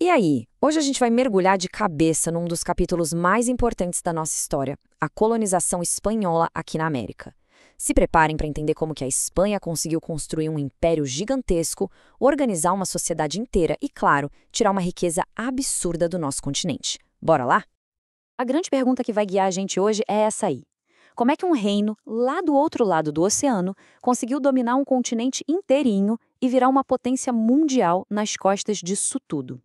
E aí, hoje a gente vai mergulhar de cabeça num dos capítulos mais importantes da nossa história, a colonização espanhola aqui na América. Se preparem para entender como que a Espanha conseguiu construir um império gigantesco, organizar uma sociedade inteira e, claro, tirar uma riqueza absurda do nosso continente. Bora lá? A grande pergunta que vai guiar a gente hoje é essa aí. Como é que um reino, lá do outro lado do oceano, conseguiu dominar um continente inteirinho e virar uma potência mundial nas costas disso tudo?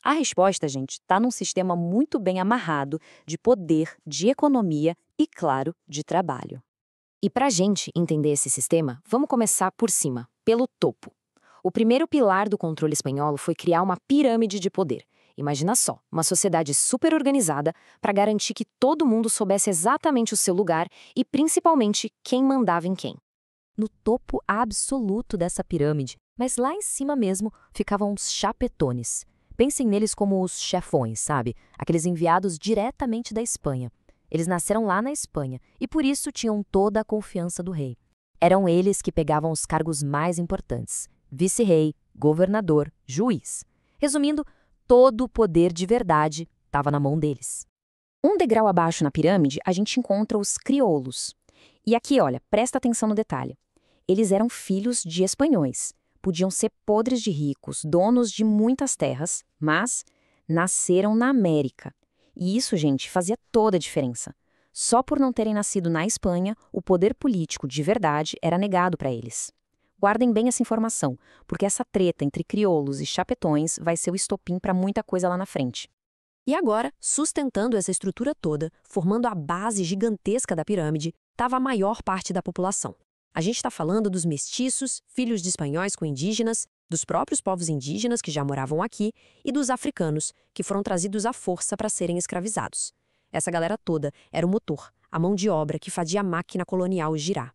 A resposta, gente, está num sistema muito bem amarrado de poder, de economia e, claro, de trabalho. E para a gente entender esse sistema, vamos começar por cima, pelo topo. O primeiro pilar do controle espanhol foi criar uma pirâmide de poder. Imagina só, uma sociedade super organizada para garantir que todo mundo soubesse exatamente o seu lugar e, principalmente, quem mandava em quem. No topo absoluto dessa pirâmide, mas lá em cima mesmo, ficavam os chapetones. Pensem neles como os chefões, sabe? Aqueles enviados diretamente da Espanha. Eles nasceram lá na Espanha e por isso tinham toda a confiança do rei. Eram eles que pegavam os cargos mais importantes: vice-rei, governador, juiz. Resumindo, todo o poder de verdade estava na mão deles. Um degrau abaixo na pirâmide, a gente encontra os crioulos. E aqui, olha, presta atenção no detalhe. Eles eram filhos de espanhóis. Podiam ser podres de ricos, donos de muitas terras, mas nasceram na América. E isso, gente, fazia toda a diferença. Só por não terem nascido na Espanha, o poder político de verdade era negado para eles. Guardem bem essa informação, porque essa treta entre crioulos e chapetões vai ser o estopim para muita coisa lá na frente. E agora, sustentando essa estrutura toda, formando a base gigantesca da pirâmide, estava a maior parte da população. A gente está falando dos mestiços, filhos de espanhóis com indígenas, dos próprios povos indígenas que já moravam aqui e dos africanos, que foram trazidos à força para serem escravizados. Essa galera toda era o motor, a mão de obra que fazia a máquina colonial girar.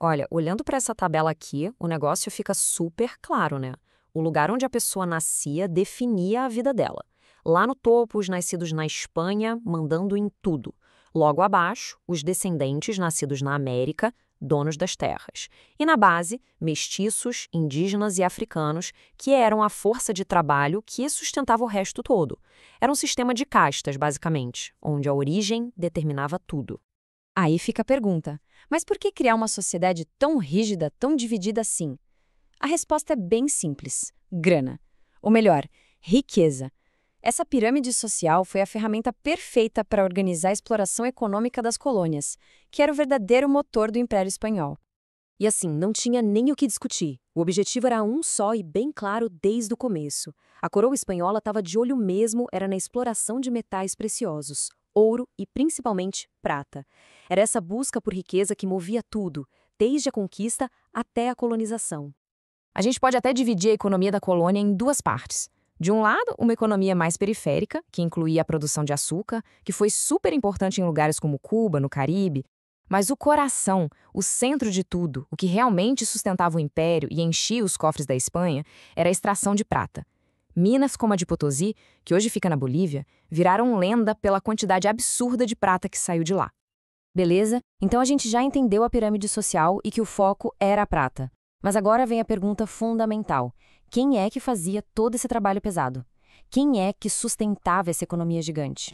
Olha, olhando para essa tabela aqui, o negócio fica super claro, né? O lugar onde a pessoa nascia definia a vida dela. Lá no topo, os nascidos na Espanha, mandando em tudo. Logo abaixo, os descendentes nascidos na América, donos das terras. E na base, mestiços, indígenas e africanos, que eram a força de trabalho que sustentava o resto todo. Era um sistema de castas, basicamente, onde a origem determinava tudo. Aí fica a pergunta, mas por que criar uma sociedade tão rígida, tão dividida assim? A resposta é bem simples: grana. Ou melhor, riqueza. Essa pirâmide social foi a ferramenta perfeita para organizar a exploração econômica das colônias, que era o verdadeiro motor do Império Espanhol. E assim, não tinha nem o que discutir. O objetivo era um só e bem claro desde o começo. A coroa espanhola estava de olho mesmo, era na exploração de metais preciosos, ouro e principalmente prata. Era essa busca por riqueza que movia tudo, desde a conquista até a colonização. A gente pode até dividir a economia da colônia em duas partes. De um lado, uma economia mais periférica, que incluía a produção de açúcar, que foi super importante em lugares como Cuba, no Caribe. Mas o coração, o centro de tudo, o que realmente sustentava o império e enchia os cofres da Espanha, era a extração de prata. Minas como a de Potosí, que hoje fica na Bolívia, viraram lenda pela quantidade absurda de prata que saiu de lá. Beleza? Então a gente já entendeu a pirâmide social e que o foco era a prata. Mas agora vem a pergunta fundamental. Quem é que fazia todo esse trabalho pesado? Quem é que sustentava essa economia gigante?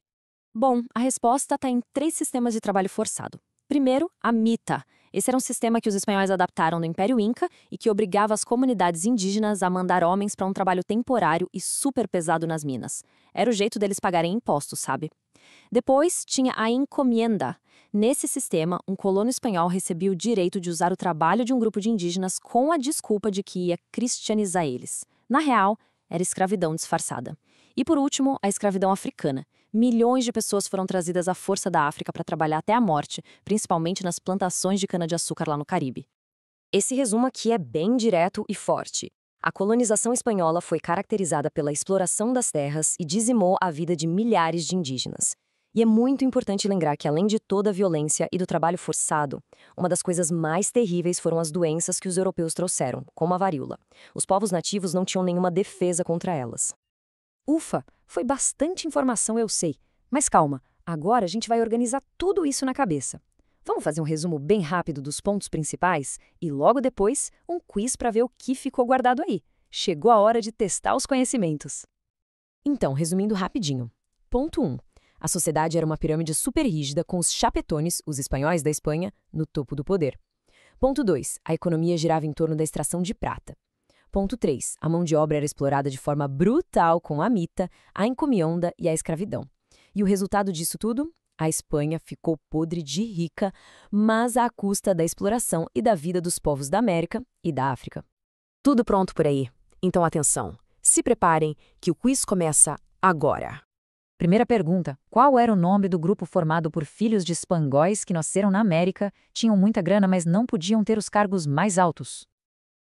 Bom, a resposta está em 3 sistemas de trabalho forçado. Primeiro, a mita. Esse era um sistema que os espanhóis adaptaram no Império Inca e que obrigava as comunidades indígenas a mandar homens para um trabalho temporário e super pesado nas minas. Era o jeito deles pagarem impostos, sabe? Depois, tinha a encomienda. Nesse sistema, um colono espanhol recebia o direito de usar o trabalho de um grupo de indígenas com a desculpa de que ia cristianizar eles. Na real, era escravidão disfarçada. E por último, a escravidão africana. Milhões de pessoas foram trazidas à força da África para trabalhar até a morte, principalmente nas plantações de cana-de-açúcar lá no Caribe. Esse resumo aqui é bem direto e forte. A colonização espanhola foi caracterizada pela exploração das terras e dizimou a vida de milhares de indígenas. E é muito importante lembrar que, além de toda a violência e do trabalho forçado, uma das coisas mais terríveis foram as doenças que os europeus trouxeram, como a varíola. Os povos nativos não tinham nenhuma defesa contra elas. Ufa, foi bastante informação, eu sei. Mas calma, agora a gente vai organizar tudo isso na cabeça. Vamos fazer um resumo bem rápido dos pontos principais e logo depois um quiz para ver o que ficou guardado aí. Chegou a hora de testar os conhecimentos. Então, resumindo rapidinho. Ponto 1. A sociedade era uma pirâmide super rígida com os chapetones, os espanhóis da Espanha, no topo do poder. Ponto 2. A economia girava em torno da extração de prata. Ponto 3. A mão de obra era explorada de forma brutal com a mita, a encomenda e a escravidão. E o resultado disso tudo? A Espanha ficou podre de rica, mas à custa da exploração e da vida dos povos da América e da África. Tudo pronto por aí. Então, atenção. Se preparem, que o quiz começa agora. Primeira pergunta: qual era o nome do grupo formado por filhos de espanhóis que nasceram na América, tinham muita grana, mas não podiam ter os cargos mais altos?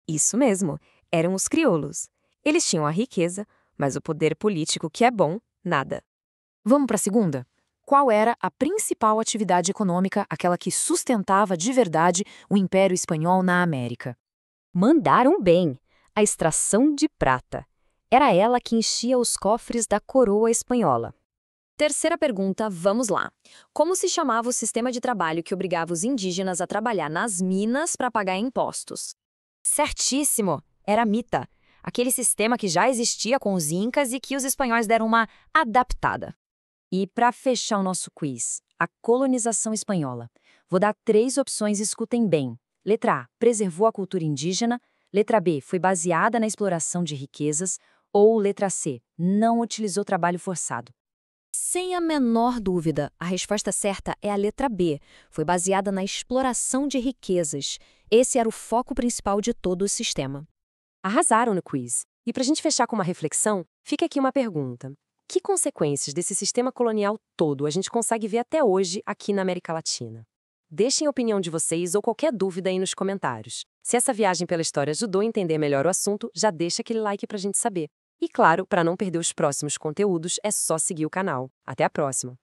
Isso mesmo, eram os crioulos. Eles tinham a riqueza, mas o poder político, que é bom, nada. Vamos para a segunda? Qual era a principal atividade econômica, aquela que sustentava de verdade o Império Espanhol na América? Mandaram bem. A extração de prata. Era ela que enchia os cofres da coroa espanhola. Terceira pergunta, vamos lá. Como se chamava o sistema de trabalho que obrigava os indígenas a trabalhar nas minas para pagar impostos? Certíssimo! Era a mita. Aquele sistema que já existia com os incas e que os espanhóis deram uma adaptada. E para fechar o nosso quiz, a colonização espanhola. Vou dar 3 opções e escutem bem. Letra A, preservou a cultura indígena. Letra B, foi baseada na exploração de riquezas. Ou letra C, não utilizou trabalho forçado. Sem a menor dúvida, a resposta certa é a letra B. Foi baseada na exploração de riquezas. Esse era o foco principal de todo o sistema. Arrasaram no quiz. E para a gente fechar com uma reflexão, fica aqui uma pergunta. Que consequências desse sistema colonial todo a gente consegue ver até hoje aqui na América Latina? Deixem a opinião de vocês ou qualquer dúvida aí nos comentários. Se essa viagem pela história ajudou a entender melhor o assunto, já deixa aquele like pra gente saber. E claro, para não perder os próximos conteúdos, é só seguir o canal. Até a próxima!